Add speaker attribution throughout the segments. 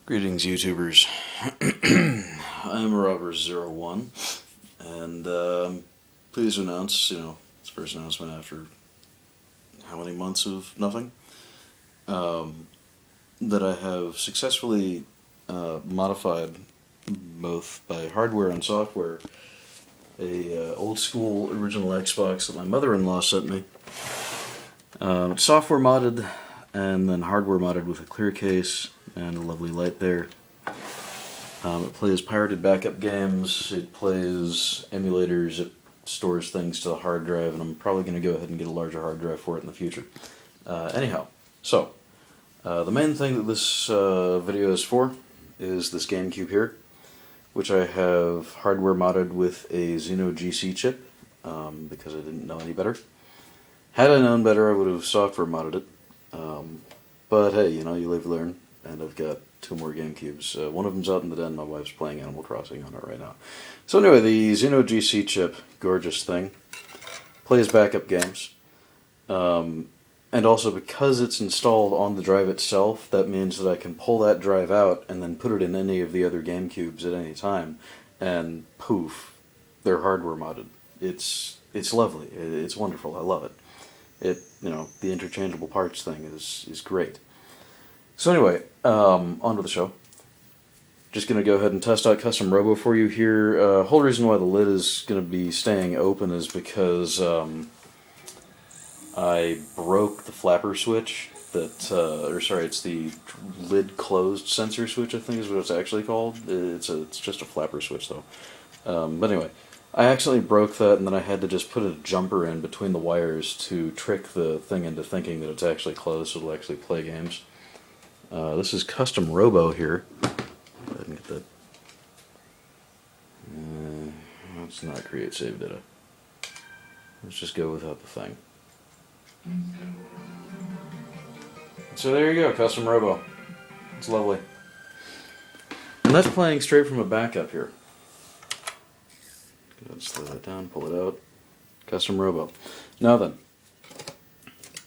Speaker 1: Greetings, YouTubers. I'm Robber01, and pleased to announce, it's the first announcement after how many months of nothing, that I have successfully modified, both by hardware and software, a old school original Xbox that my mother-in-law sent me. Software modded, and then hardware modded with a clear case and a lovely light there. It plays pirated backup games, it plays emulators, it stores things to the hard drive, and I'm probably going to go ahead and get a larger hard drive for it in the future. Anyhow, so, the main thing that this video is for is this GameCube here, which I have hardware modded with a xenogc chip, because I didn't know any better. Had I known better, I would have software modded it. But hey, you live, you learn, and I've got two more GameCubes. One of them's out in the den, my wife's playing Animal Crossing on it right now. So anyway, the xenogc chip, gorgeous thing, plays backup games. And also, because it's installed on the drive itself, that means that I can pull that drive out and then put it in any of the other GameCubes at any time, and poof, they're hardware modded. It's lovely. It's wonderful. I love it. The interchangeable parts thing is great. So anyway, on to the show. Just going to go ahead and test out Custom Robo for you here. Whole reason why the lid is going to be staying open is because I broke the flapper switch it's the lid closed sensor switch, I think is what it's actually called. It's just a flapper switch though. But anyway, I accidentally broke that, and then I had to just put a jumper in between the wires to trick the thing into thinking that it's actually closed, so it'll actually play games. This is Custom Robo here. Go ahead and get that. Let's not create save data. Let's just go without the thing. So there you go, Custom Robo. It's lovely. And that's playing straight from a backup here. Let's slow that down, pull it out. Custom Robo. Now then,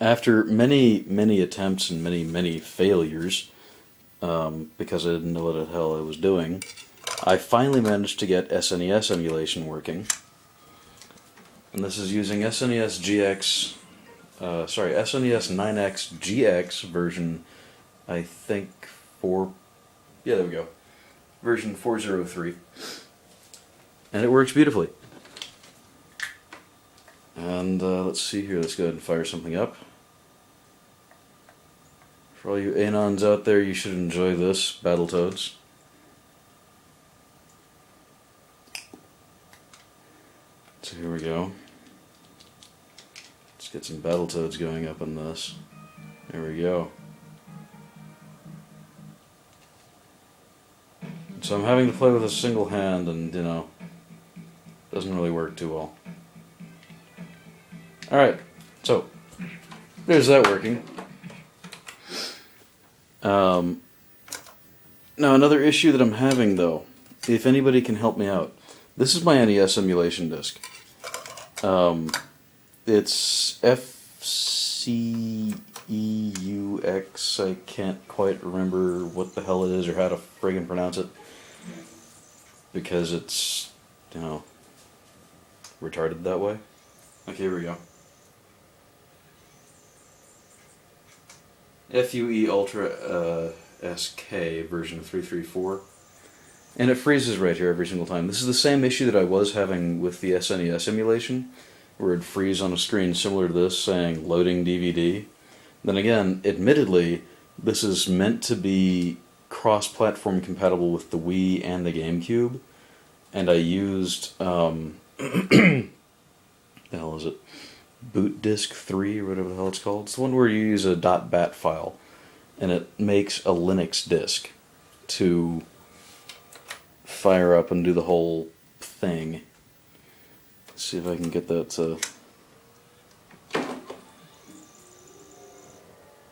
Speaker 1: after many, many attempts and many, many failures, because I didn't know what the hell I was doing, I finally managed to get SNES emulation working. And this is using SNES 9X GX version, I think, there we go, version 403. And it works beautifully. And let's see here, let's go ahead and fire something up. For all you Anons out there, you should enjoy this, Battletoads. So here we go. Let's get some Battletoads going up on this. There we go. So I'm having to play with a single hand, and doesn't really work too well. Alright, so there's that working. Now another issue that I'm having though, if anybody can help me out, this is my NES emulation disc. It's FCEUX, I can't quite remember what the hell it is or how to friggin' pronounce it, because it's, retarded that way. Okay, here we go. FUE Ultra SK version 334. And it freezes right here every single time. This is the same issue that I was having with the SNES emulation, where it'd freeze on a screen similar to this saying loading DVD. Then again, admittedly, this is meant to be cross-platform compatible with the Wii and the GameCube, and I used the hell is it? Boot Disk 3 or whatever the hell it's called. It's the one where you use a .bat file, and it makes a Linux disk to fire up and do the whole thing. Let's see if I can get that to...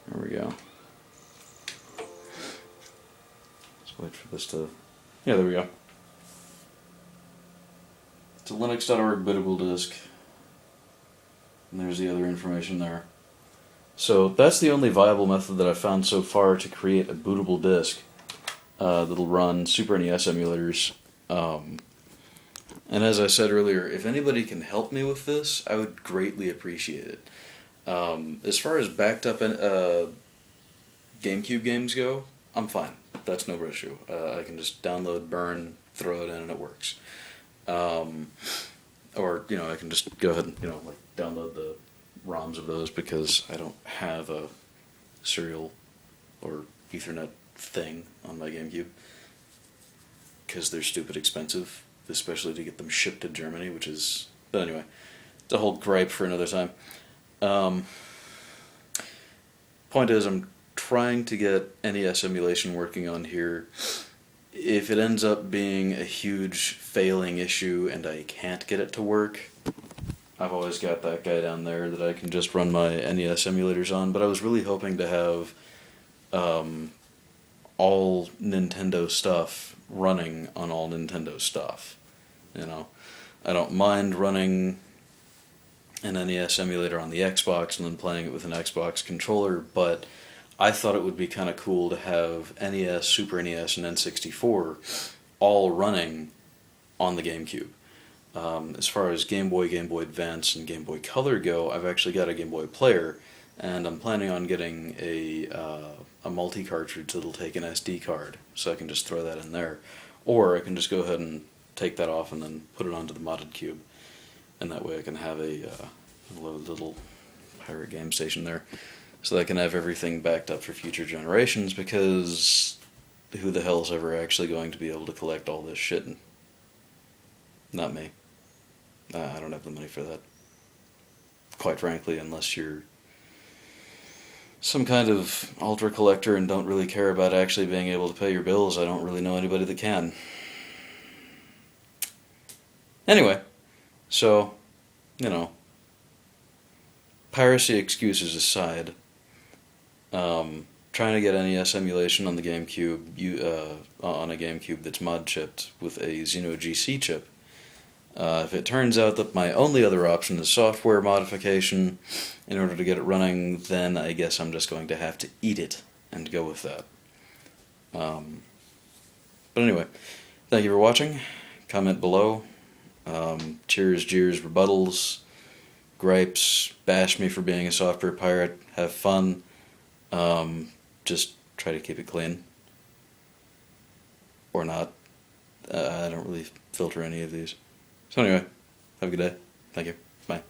Speaker 1: There we go. Let's wait for this to... Yeah, there we go. It's a Linux.org bootable disk. And there's the other information there. So that's the only viable method that I've found so far to create a bootable disk that'll run Super NES emulators. And as I said earlier, if anybody can help me with this, I would greatly appreciate it. As far as backed up GameCube games go, I'm fine. That's no issue. I can just download, burn, throw it in, and it works. Or, I can just go ahead and, like download the ROMs of those because I don't have a serial or Ethernet thing on my GameCube because they're stupid expensive, especially to get them shipped to Germany, which is... But anyway, it's a whole gripe for another time. Point is, I'm trying to get NES emulation working on here. If it ends up being a huge failing issue and I can't get it to work, I've always got that guy down there that I can just run my NES emulators on, but I was really hoping to have all Nintendo stuff running on all Nintendo stuff. I don't mind running an NES emulator on the Xbox and then playing it with an Xbox controller, but I thought it would be kind of cool to have NES, Super NES, and N64 all running on the GameCube. As far as Game Boy, Game Boy Advance, and Game Boy Color go, I've actually got a Game Boy player, and I'm planning on getting a multi-cartridge that'll take an SD card, so I can just throw that in there. Or I can just go ahead and take that off and then put it onto the modded cube, and that way I can have a little pirate game station there, so that I can have everything backed up for future generations, because who the hell is ever actually going to be able to collect all this shit? Not me. I don't have the money for that. Quite frankly, unless you're some kind of ultra collector and don't really care about actually being able to pay your bills, I don't really know anybody that can. Anyway, so, piracy excuses aside, trying to get NES emulation on the GameCube, on a GameCube that's mod chipped with a xenogc chip. If it turns out that my only other option is software modification in order to get it running, then I guess I'm just going to have to eat it and go with that. But anyway, thank you for watching. Comment below. Cheers, jeers, rebuttals, gripes, bash me for being a software pirate, have fun. Just try to keep it clean. Or not. I don't really filter any of these. So anyway, have a good day. Thank you. Bye.